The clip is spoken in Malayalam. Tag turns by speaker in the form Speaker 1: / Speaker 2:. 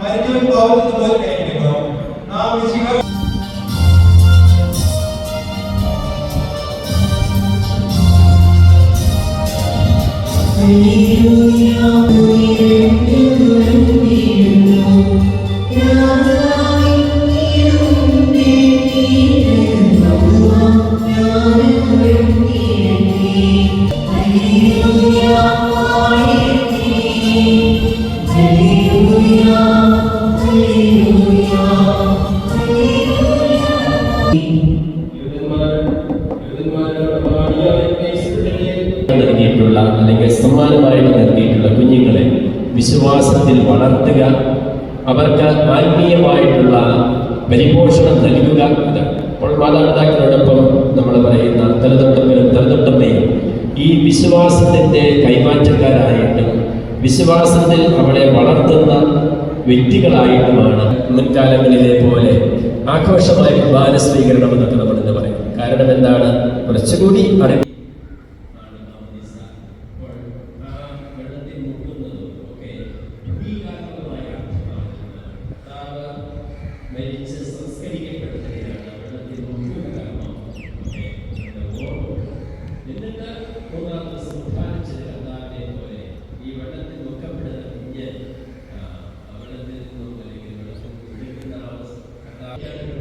Speaker 1: മരിച്ചവൻ പാവത്തിൽ പോലെ കഴിക്കുന്നു. നാം
Speaker 2: നൽകിയിട്ടുള്ള അല്ലെങ്കിൽ സമ്മാനമായിട്ട് നൽകിയിട്ടുള്ള കുഞ്ഞുങ്ങളെ വിശ്വാസത്തിൽ വളർത്തുക, അവർക്ക് ആത്മീയമായിട്ടുള്ള പരിപോഷണം നൽകുക. അപ്പോൾ മാതാപിതാക്കളോടൊപ്പം നമ്മൾ പറയുന്ന തലതൊട്ടമ്മയും തലതൊട്ടമ്മയും ഈ വിശ്വാസത്തിൻ്റെ കൈമാറ്റക്കാരായിട്ടും വിശ്വാസത്തിൽ അവളെ വളർത്തുന്ന വ്യക്തികളായിട്ടുമാണ് മുൻകാലങ്ങളിലെ പോലെ ആഘോഷമായ വിവാഹ സ്വീകരണം എന്നൊക്കെ നമ്മൾ ഇന്ന് പറയും. കാരണം എന്താണ്? കുറച്ചുകൂടി അറിവ്
Speaker 3: Yeah.